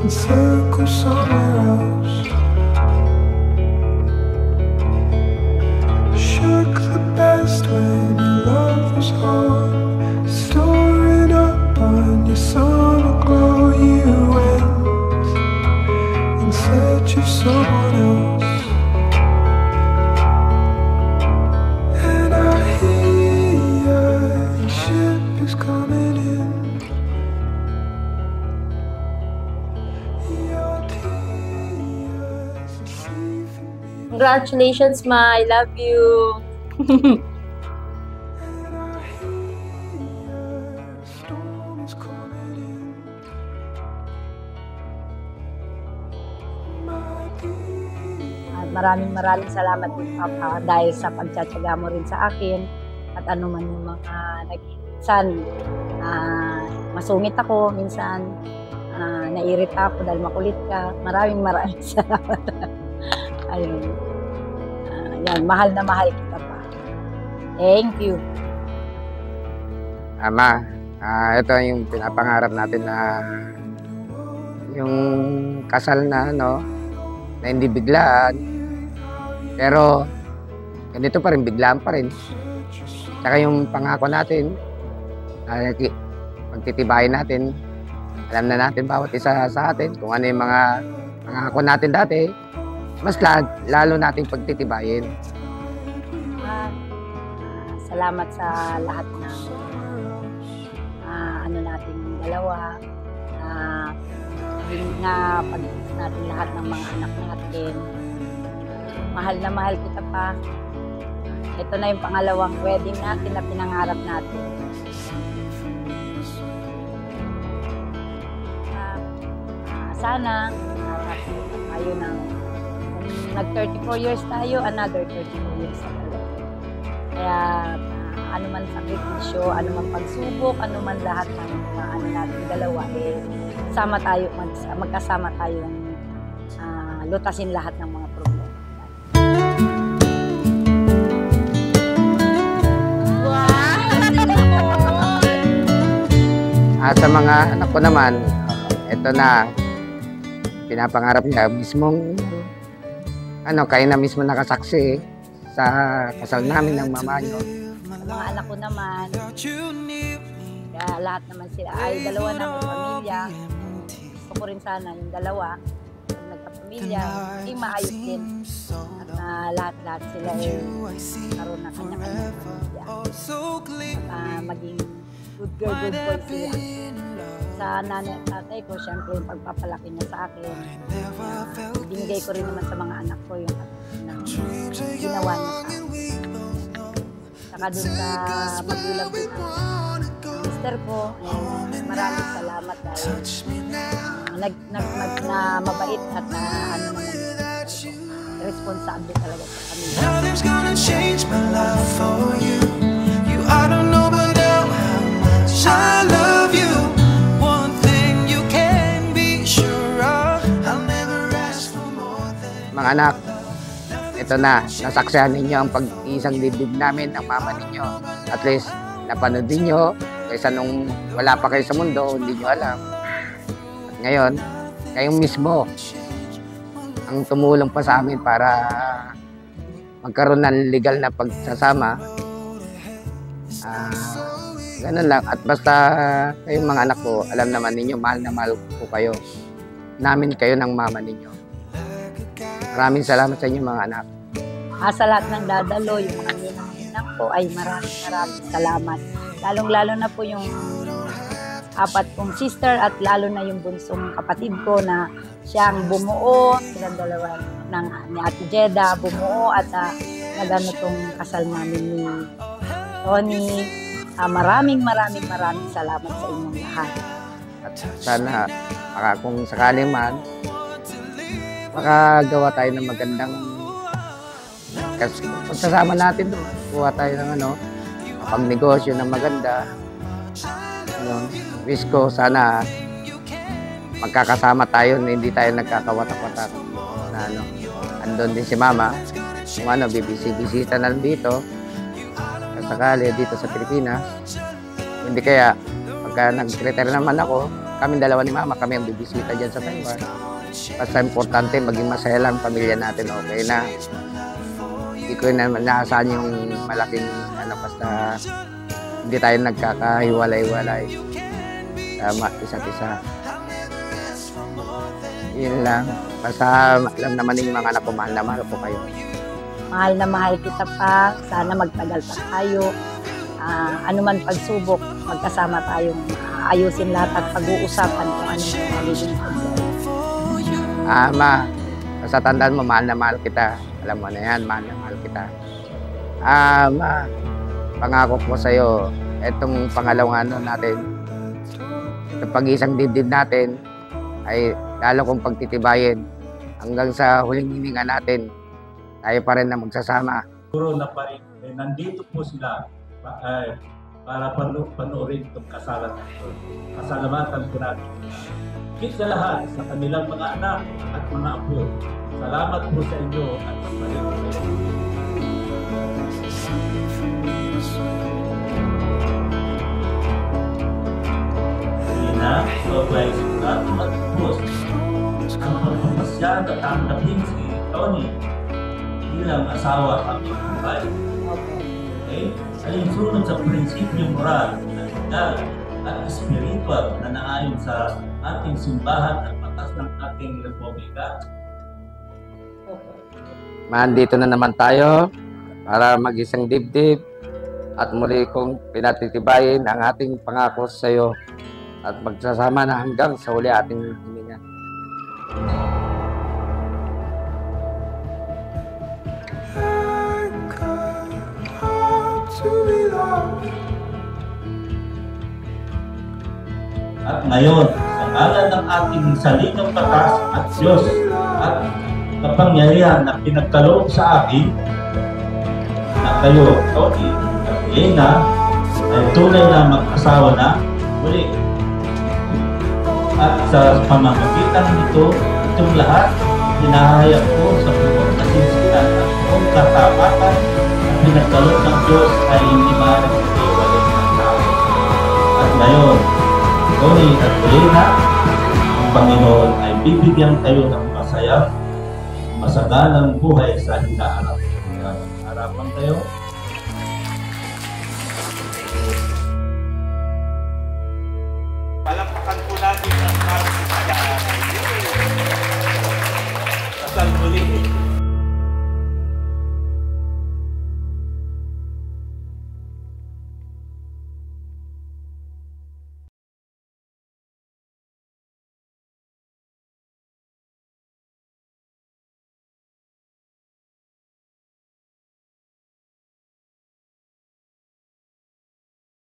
and circle somewhere else. Shook the best when your love was home, storing up on your summer glow. You went in search of someone else. Congratulations, Ma. I love you. At maraming salamat din, Papa, dahil sa pagtsatsaga mo rin sa akin at ano man yung mga minsan masungit ako, minsan nairita ako dahil makulit ka. Maraming salamat. Ayun. Yan, mahal na mahal kita pa. Thank you. Ama, ito yung pinapangarap natin na yung kasal na na hindi biglaan. Pero ganito pa rin, biglaan pa rin. Tsaka yung pangako natin, pagtitibayin natin, alam na natin bawat isa sa atin kung ano yung mga pangako natin dati, mas lalo nating pagtitibayin. Salamat sa lahat ng ano nating dalawa, na pag-ibig natin lahat ng mga anak natin. Mahal na mahal kita pa. Ito na yung pangalawang wedding natin na pinangarap natin. Sana tayo ng nag-34 years tayo, another 34 years tayo. Kaya ano man sakripisyo, ano man pagsubok, ano man lahat ng ano natin dalawa, sama tayo, magkasama tayong lutasin lahat ng mga problema. Sa mga anak ko naman, ito na, pinapangarap niya mismong kayo na mismo nakasaksi sa kasal namin ng mama niyo. Mga anak ko naman, kaya lahat naman sila ay dalawa na may pamilya. Gusto ko rin sana yung dalawa, pag nagkapamilya, maging maayos din. At lahat sila ay karoon na kanya-kanya pamilya. At maging good girl, good boy sila. Sa nanay at tatay ko, syempre yung pagpapalaki niya sa akin, binigay ko rin naman sa mga anak ko yung ginawa niya sa akin. Saka dun sa magulang ko, mister ko, maraming salamat dahil na mabait at responsable talaga sa pamilya. Nothing's gonna change my love for you. I don't know but how much I love you. One thing you can be sure of, I'll never ask for more than. Mga anak, ito na, nasaksihan ninyo ang pag-iisang dibdib namin ng mama ninyo. At least, napanood ninyo, kaysa nung wala pa kayo sa mundo, hindi nyo alam. At ngayon, kayong mismo ang tumulong pa sa amin para magkaroon ng legal na pagsasama. Ganun lang. At basta kayong mga anak ko, alam naman ninyo, mahal na mahal ko kayo. Namin kayo ng mama ninyo. Maraming salamat sa inyo mga anak. Sa lahat ng dadalo, yung mga ninang ko ay maraming salamat. Lalong-lalo na po yung apat kong sister at lalo na yung bunsong kapatid ko na siyang bumuo, silang dalawa ni Ate Jeda, bumuo at nagano tong kasal namin ni Tony. Maraming salamat sa inyong lahat. At sana, kung sakaling man, makagawa tayo ng magandang pagsasama natin doon. Kuha tayo ng pag-negosyo ng maganda. Wish ko sana magkakasama tayo na hindi tayo nagkakawatak-watak. Andun din si Mama. Kung bibisita na lang dito. Sakali dito sa Pilipinas. Hindi kaya, pagka nag-retire naman ako, kami dalawa ni Mama, kami ang bibisita dyan sa Taiwan. Basta importante, maging masaya lang pamilya natin, okay na. Hindi ko na naasahan yung malaking, basta hindi tayo nagkakahiwalay-walay sa isa't isa. Yun lang. Basta alam naman yung mga anak ko, mahal na mahal ko kayo. Mahal na mahal kita pa. Sana magtagal pa tayo. Ano man pagsubok, magkasama tayong ayusin lahat at pag-uusapan kung ano yung magiging problema. Ma, basta tandaan mo, mahal na mahal kita. Alam mo na yan, mahal na mahal kita. Ma, pangako ko sa'yo, etong pangalawang ano natin, itong pag-isang dibdib natin, ay lalo kong pagtitibayin hanggang sa huling hininga natin, tayo pa rin na magsasama. Siguro na pa rin, nandito po sila para panoorin itong kasalan natin. Pasalamatan po natin. Higit sa lahat sa kanilang mga anak at mga apo. Salamat po sa inyo at magpalit po kayo. Sina, Sobay Surat Matpus. Ang pagpapasya at tanggapin si Tony bilang asawa at buhay. Okay? Alinsunod sa prinsipyo moral na legal at spiritual na naayon sa ating simbahan at batas ng ating republika. Mandito na naman tayo para mag-isang dibdib at muli kong pinatitibayin ang ating pangako sa iyo at magsasama na hanggang sa huli ating hininga. At ngayon, sa ngalan ng ating saligang batas at Diyos at kapangyarihan na pinagkaloob sa akin, na kayo, Tony at Elena, ay tunay na mag-asawa na muli. At sa pamamagitan nito, itong lahat, hinahayag ko sa buong kasinsinan at buong katapatan na pinagkaloob ng Diyos ay hindi maaaring iwalay ng tao. At ngayon, Tony at Elena, ang Panginoon ay bibigyan kayo ng masayang, masagalang buhay sa hinaharap. Harapan kayo.